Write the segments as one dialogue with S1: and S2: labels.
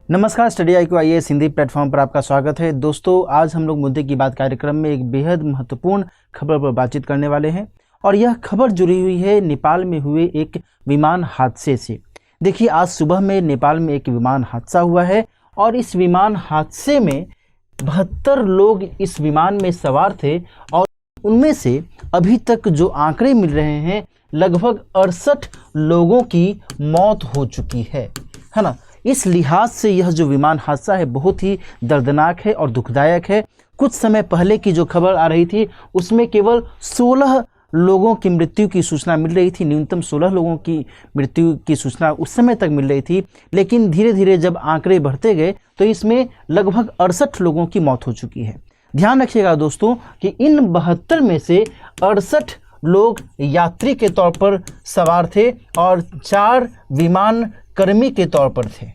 S1: नमस्कार, study IQ IAS Hindi platform पर आपका स्वागत है। दोस्तों, आज हम लोग मुद्दे की बात कार्यक्रम में एक बेहद महत्वपूर्ण खबर पर बातचीत करने वाले हैं और यह खबर जुड़ी हुई है नेपाल में हुए एक विमान हादसे से। देखिए, आज सुबह में नेपाल में एक विमान हादसा हुआ है और इस विमान हादसे में 72 लोग इस विमान में सवार थे और उनमें से अभी तक जो आंकड़े मिल रहे हैं लगभग 68 लोगों की मौत हो चुकी है ना। इस लिहाज से यह जो विमान हादसा है बहुत ही दर्दनाक है और दुखदायक है। कुछ समय पहले की जो खबर आ रही थी उसमें केवल 16 लोगों की मृत्यु की सूचना मिल रही थी, न्यूनतम 16 लोगों की मृत्यु की सूचना उस समय तक मिल रही थी। लेकिन धीरे धीरे जब आंकड़े बढ़ते गए तो इसमें लगभग 68 लोगों की मौत हो चुकी है। ध्यान रखिएगा दोस्तों कि इन 72 में से 68 लोग यात्री के तौर पर सवार थे और 4 विमान कर्मी के तौर पर थे,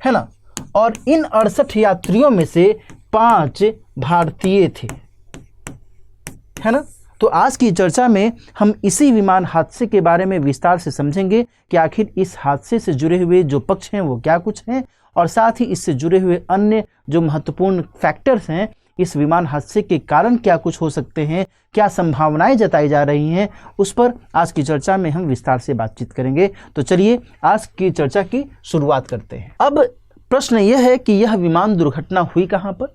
S1: है ना। और इन 68 यात्रियों में से 5 भारतीय थे, है ना। तो आज की चर्चा में हम इसी विमान हादसे के बारे में विस्तार से समझेंगे कि आखिर इस हादसे से जुड़े हुए जो पक्ष हैं वो क्या कुछ हैं और साथ ही इससे जुड़े हुए अन्य जो महत्वपूर्ण फैक्टर्स हैं, इस विमान हादसे के कारण क्या कुछ हो सकते हैं, क्या संभावनाएं जताई जा रही हैं, उस पर आज की चर्चा में हम विस्तार से बातचीत करेंगे। तो चलिए आज की चर्चा की शुरुआत करते हैं। अब प्रश्न यह है कि यह विमान दुर्घटना हुई कहां पर?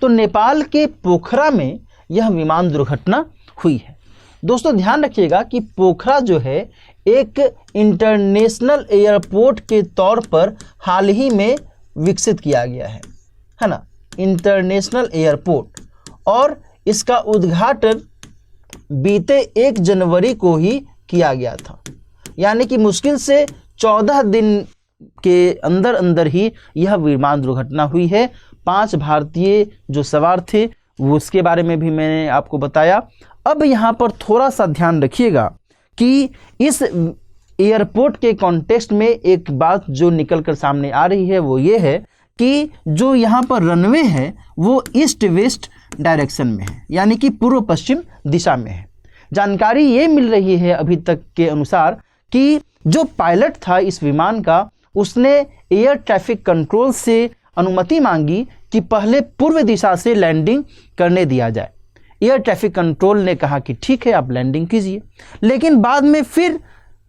S1: तो नेपाल के पोखरा में यह विमान दुर्घटना हुई है। दोस्तों, ध्यान रखिएगा कि पोखरा जो है एक इंटरनेशनल एयरपोर्ट के तौर पर हाल ही में विकसित किया गया है ना, इंटरनेशनल एयरपोर्ट। और इसका उद्घाटन बीते 1 जनवरी को ही किया गया था, यानी कि मुश्किल से 14 दिन के अंदर अंदर ही यह विमान दुर्घटना हुई है। 5 भारतीय जो सवार थे वो उसके बारे में भी मैंने आपको बताया। अब यहाँ पर थोड़ा सा ध्यान रखिएगा कि इस एयरपोर्ट के कॉन्टेक्स्ट में एक बात जो निकल कर सामने आ रही है वो ये है कि जो यहाँ पर रनवे है वो ईस्ट वेस्ट डायरेक्शन में है, यानी कि पूर्व पश्चिम दिशा में है। जानकारी ये मिल रही है अभी तक के अनुसार कि जो पायलट था इस विमान का उसने एयर ट्रैफिक कंट्रोल से अनुमति मांगी कि पहले पूर्व दिशा से लैंडिंग करने दिया जाए। एयर ट्रैफिक कंट्रोल ने कहा कि ठीक है, आप लैंडिंग कीजिए। लेकिन बाद में फिर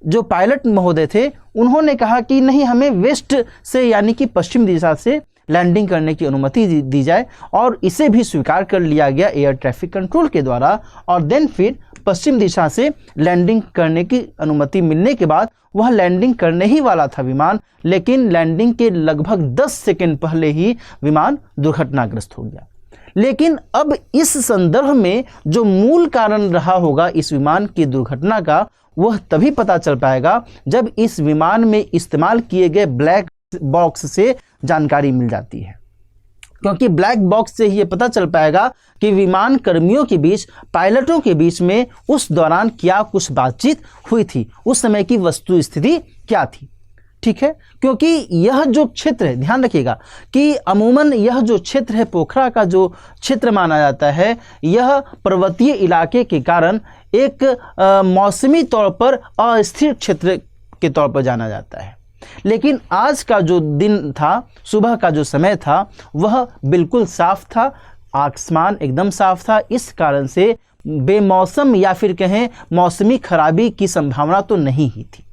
S1: जो पायलट महोदय थे उन्होंने कहा कि नहीं, हमें वेस्ट से यानी कि पश्चिम दिशा से लैंडिंग करने की अनुमति दी जाए और इसे भी स्वीकार कर लिया गया एयर ट्रैफिक कंट्रोल के द्वारा। और देन फिर पश्चिम दिशा से लैंडिंग करने की अनुमति मिलने के बाद वह लैंडिंग करने ही वाला था विमान, लेकिन लैंडिंग के लगभग 10 सेकंड पहले ही विमान दुर्घटनाग्रस्त हो गया। लेकिन अब इस संदर्भ में जो मूल कारण रहा होगा इस विमान की दुर्घटना का वह तभी पता चल पाएगा जब इस विमान में इस्तेमाल किए गए ब्लैक बॉक्स से जानकारी मिल जाती है, क्योंकि ब्लैक बॉक्स से ही ये पता चल पाएगा कि विमान कर्मियों के बीच, पायलटों के बीच में उस दौरान क्या कुछ बातचीत हुई थी, उस समय की वस्तु स्थिति क्या थी। ठीक है, क्योंकि यह जो क्षेत्र है, ध्यान रखिएगा कि अमूमन यह जो क्षेत्र है पोखरा का जो क्षेत्र माना जाता है, यह पर्वतीय इलाके के कारण एक मौसमी तौर पर अस्थिर क्षेत्र के तौर पर जाना जाता है। लेकिन आज का जो दिन था, सुबह का जो समय था, वह बिल्कुल साफ था, आसमान एकदम साफ था। इस कारण से बेमौसम या फिर कहें मौसमी खराबी की संभावना तो नहीं ही थी।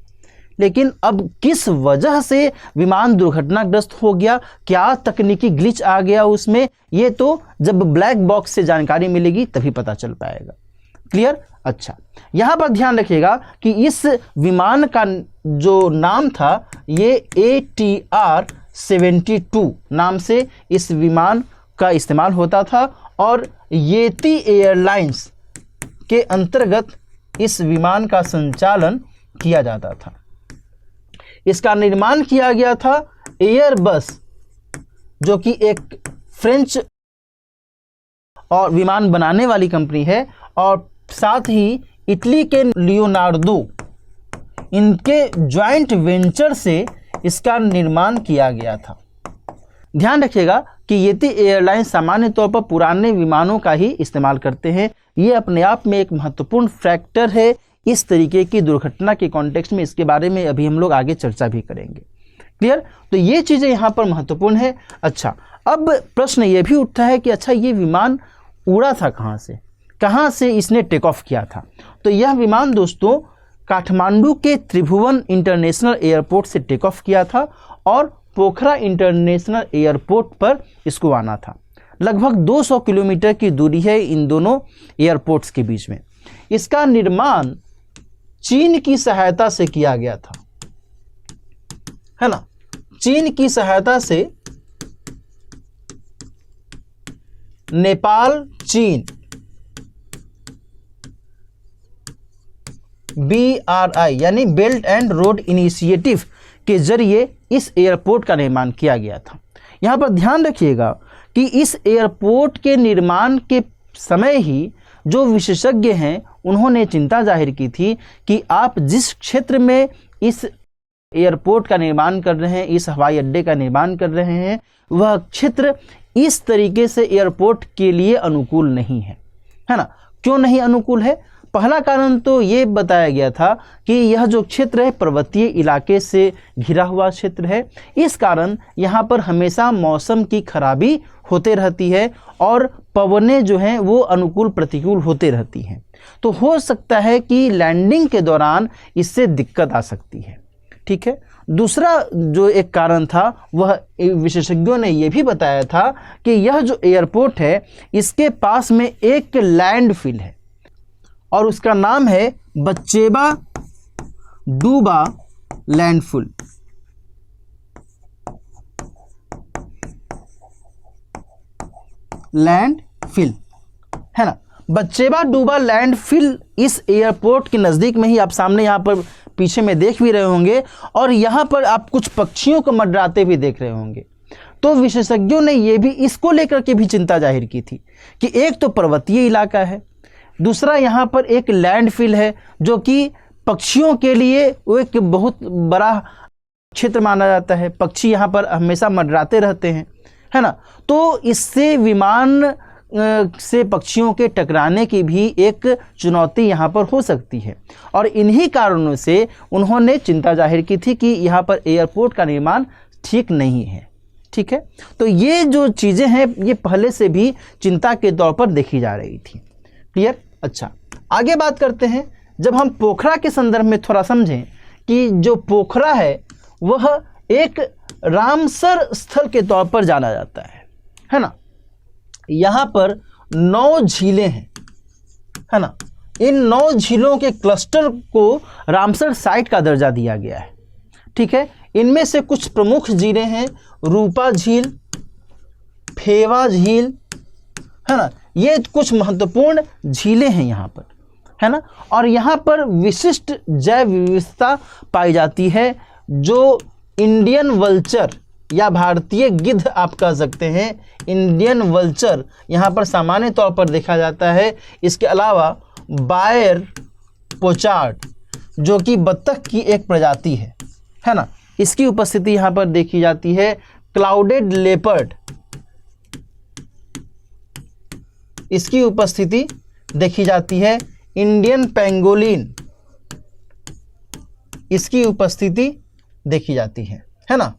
S1: लेकिन अब किस वजह से विमान दुर्घटनाग्रस्त हो गया, क्या तकनीकी ग्लिच आ गया उसमें, ये तो जब ब्लैक बॉक्स से जानकारी मिलेगी तभी पता चल पाएगा। क्लियर? अच्छा, यहाँ पर ध्यान रखिएगा कि इस विमान का जो नाम था ये ATR-72 नाम से इस विमान का इस्तेमाल होता था और येती एयरलाइंस के अंतर्गत इस विमान का संचालन किया जाता था। इसका निर्माण किया गया था एयरबस, जो कि एक फ्रेंच और विमान बनाने वाली कंपनी है, और साथ ही इटली के लियोनार्डो, इनके ज्वाइंट वेंचर से इसका निर्माण किया गया था। ध्यान रखिएगा कि येती एयरलाइंस सामान्य तौर पर पुराने विमानों का ही इस्तेमाल करते हैं। ये अपने आप में एक महत्वपूर्ण फैक्टर है इस तरीके की दुर्घटना के कॉन्टेक्स्ट में। इसके बारे में अभी हम लोग आगे चर्चा भी करेंगे। क्लियर। तो ये चीज़ें यहाँ पर महत्वपूर्ण है। अच्छा, अब प्रश्न ये भी उठता है कि अच्छा ये विमान उड़ा था कहाँ से इसने टेक ऑफ किया था। तो यह विमान दोस्तों काठमांडू के त्रिभुवन इंटरनेशनल एयरपोर्ट से टेक ऑफ किया था और पोखरा इंटरनेशनल एयरपोर्ट पर इसको आना था। लगभग 200 किलोमीटर की दूरी है इन दोनों एयरपोर्ट्स के बीच में। इसका निर्माण चीन की सहायता से किया गया था, है ना। चीन की सहायता से नेपाल चीन BRI यानी बेल्ट एंड रोड इनिशिएटिव के जरिए इस एयरपोर्ट का निर्माण किया गया था। यहाँ पर ध्यान रखिएगा कि इस एयरपोर्ट के निर्माण के समय ही जो विशेषज्ञ हैं उन्होंने चिंता जाहिर की थी कि आप जिस क्षेत्र में इस एयरपोर्ट का निर्माण कर रहे हैं, इस हवाई अड्डे का निर्माण कर रहे हैं, वह क्षेत्र इस तरीके से एयरपोर्ट के लिए अनुकूल नहीं है ना। क्यों नहीं अनुकूल है? पहला कारण तो ये बताया गया था कि यह जो क्षेत्र है पर्वतीय इलाके से घिरा हुआ क्षेत्र है। इस कारण यहाँ पर हमेशा मौसम की खराबी होते रहती है और पवनें जो हैं वो अनुकूल प्रतिकूल होते रहती हैं। तो हो सकता है कि लैंडिंग के दौरान इससे दिक्कत आ सकती है। ठीक है। दूसरा जो एक कारण था वह विशेषज्ञों ने यह भी बताया था कि यह जो एयरपोर्ट है इसके पास में एक लैंडफिल है और उसका नाम है बच्चेबा डूबा लैंडफिल। लैंडफिल है ना। बच्चेबा डूबा लैंडफिल इस एयरपोर्ट के नज़दीक में ही आप सामने यहाँ पर पीछे में देख भी रहे होंगे और यहाँ पर आप कुछ पक्षियों को मंडराते भी देख रहे होंगे। तो विशेषज्ञों ने यह भी इसको लेकर के भी चिंता जाहिर की थी कि एक तो पर्वतीय इलाका है, दूसरा यहाँ पर एक लैंडफिल है जो कि पक्षियों के लिए वो एक बहुत बड़ा क्षेत्र माना जाता है। पक्षी यहाँ पर हमेशा मंडराते रहते हैं, है ना। तो इससे विमान से पक्षियों के टकराने की भी एक चुनौती यहाँ पर हो सकती है और इन्हीं कारणों से उन्होंने चिंता जाहिर की थी कि यहाँ पर एयरपोर्ट का निर्माण ठीक नहीं है। ठीक है। तो ये जो चीज़ें हैं ये पहले से भी चिंता के तौर पर देखी जा रही थी। क्लियर। अच्छा, आगे बात करते हैं। जब हम पोखरा के संदर्भ में थोड़ा समझें कि जो पोखरा है वह एक रामसर स्थल के तौर पर जाना जाता है ना। यहाँ पर 9 झीलें हैं, है ना। इन 9 झीलों के क्लस्टर को रामसर साइट का दर्जा दिया गया है। ठीक है। इनमें से कुछ प्रमुख झीलें हैं रूपा झील, फेवा झील, है ना। ये कुछ महत्वपूर्ण झीलें हैं यहाँ पर, है ना। और यहाँ पर विशिष्ट जैव विविधता पाई जाती है जो इंडियन वल्चर या भारतीय गिद्ध आप कह सकते हैं। इंडियन वल्चर यहाँ पर सामान्य तौर पर देखा जाता है। इसके अलावा बायर पोचार्ड जो कि बत्तख की एक प्रजाति है ना, इसकी उपस्थिति यहाँ पर देखी जाती है। क्लाउडेड लेपर्ड, इसकी उपस्थिति देखी जाती है। इंडियन पेंगोलिन, इसकी उपस्थिति देखी जाती है ना।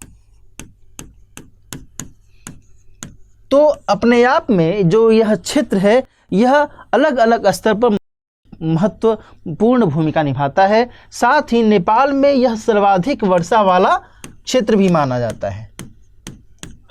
S1: तो अपने आप में जो यह क्षेत्र है यह अलग अलग स्तर पर महत्वपूर्ण भूमिका निभाता है। साथ ही नेपाल में यह सर्वाधिक वर्षा वाला क्षेत्र भी माना जाता है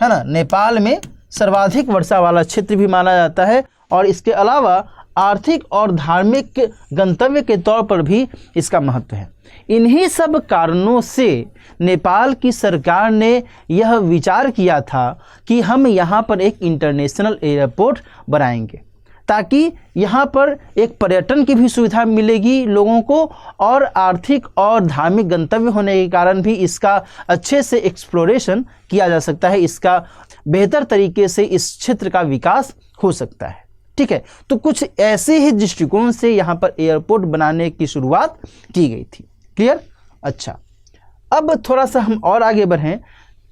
S1: ना। नेपाल में सर्वाधिक वर्षा वाला क्षेत्र भी माना जाता है और इसके अलावा आर्थिक और धार्मिक गंतव्य के तौर पर भी इसका महत्व है। इन्हीं सब कारणों से नेपाल की सरकार ने यह विचार किया था कि हम यहाँ पर एक इंटरनेशनल एयरपोर्ट बनाएंगे ताकि यहाँ पर एक पर्यटन की भी सुविधा मिलेगी लोगों को और आर्थिक और धार्मिक गंतव्य होने के कारण भी इसका अच्छे से एक्सप्लोरेशन किया जा सकता है, इसका बेहतर तरीके से इस क्षेत्र का विकास हो सकता है। ठीक है। तो कुछ ऐसे ही दृष्टिकोण से यहाँ पर एयरपोर्ट बनाने की शुरुआत की गई थी। क्लियर। अच्छा, अब थोड़ा सा हम और आगे बढ़ें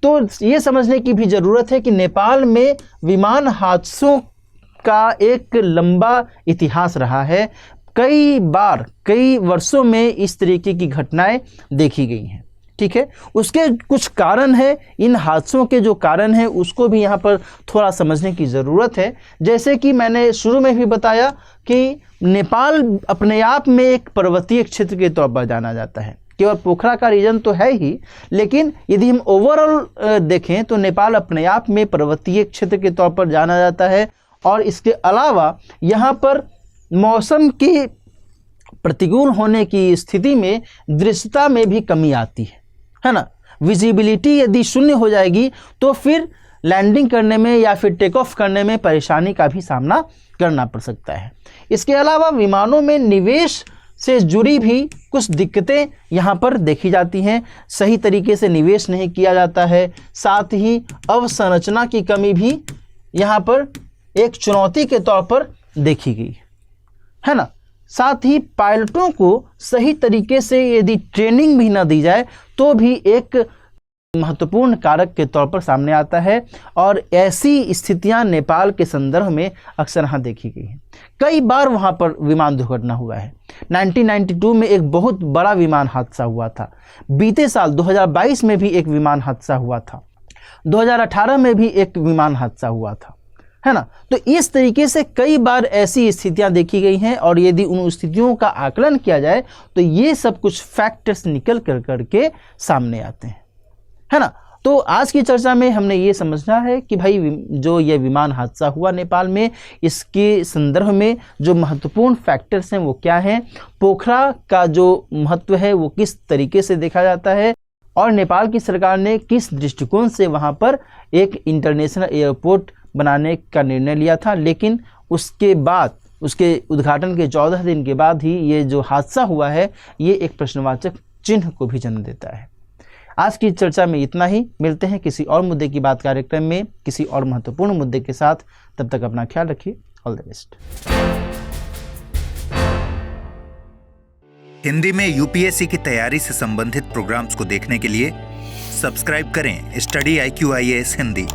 S1: तो ये समझने की भी ज़रूरत है कि नेपाल में विमान हादसों का एक लंबा इतिहास रहा है। कई बार कई वर्षों में इस तरीके की घटनाएं देखी गई हैं। ठीक है, उसके कुछ कारण है, इन हादसों के जो कारण है उसको भी यहाँ पर थोड़ा समझने की ज़रूरत है। जैसे कि मैंने शुरू में भी बताया कि नेपाल अपने आप में एक पर्वतीय क्षेत्र के तौर पर जाना जाता है, केवल पोखरा का रीजन तो है ही, लेकिन यदि हम ओवरऑल देखें तो नेपाल अपने आप में पर्वतीय क्षेत्र के तौर पर जाना जाता है। और इसके अलावा यहाँ पर मौसम की प्रतिकूल होने की स्थिति में दृश्यता में भी कमी आती है ना। विजिबिलिटी यदि शून्य हो जाएगी तो फिर लैंडिंग करने में या फिर टेक ऑफ करने में परेशानी का भी सामना करना पड़ सकता है। इसके अलावा विमानों में निवेश से जुड़ी भी कुछ दिक्कतें यहाँ पर देखी जाती हैं, सही तरीके से निवेश नहीं किया जाता है, साथ ही अवसंरचना की कमी भी यहाँ पर एक चुनौती के तौर पर देखी गई है ना। साथ ही पायलटों को सही तरीके से यदि ट्रेनिंग भी न दी जाए तो भी एक महत्वपूर्ण कारक के तौर पर सामने आता है। और ऐसी स्थितियां नेपाल के संदर्भ में अक्सर यहाँ देखी गई हैं। कई बार वहाँ पर विमान दुर्घटना हुआ है। 1992 में एक बहुत बड़ा विमान हादसा हुआ था। बीते साल 2022 में भी एक विमान हादसा हुआ था। 2018 में भी एक विमान हादसा हुआ था, है ना। तो इस तरीके से कई बार ऐसी स्थितियां देखी गई हैं और यदि उन स्थितियों का आकलन किया जाए तो ये सब कुछ फैक्टर्स निकल कर करके सामने आते हैं, है ना। तो आज की चर्चा में हमने ये समझना है कि भाई जो ये विमान हादसा हुआ नेपाल में, इसके संदर्भ में जो महत्वपूर्ण फैक्टर्स हैं वो क्या हैं, पोखरा का जो महत्व है वो किस तरीके से देखा जाता है और नेपाल की सरकार ने किस दृष्टिकोण से वहाँ पर एक इंटरनेशनल एयरपोर्ट बनाने का निर्णय लिया था। लेकिन उसके बाद, उसके उद्घाटन के 14 दिन के बाद ही ये जो हादसा हुआ है ये एक प्रश्नवाचक चिन्ह को भी जन्म देता है। आज की चर्चा में इतना ही। मिलते हैं किसी और मुद्दे की बात कार्यक्रम में किसी और महत्वपूर्ण मुद्दे के साथ। तब तक अपना ख्याल रखिए। All the best.
S2: हिंदी में यूपीएससी की तैयारी से संबंधित प्रोग्राम्स को देखने के लिए सब्सक्राइब करें स्टडी IQ IAS हिंदी।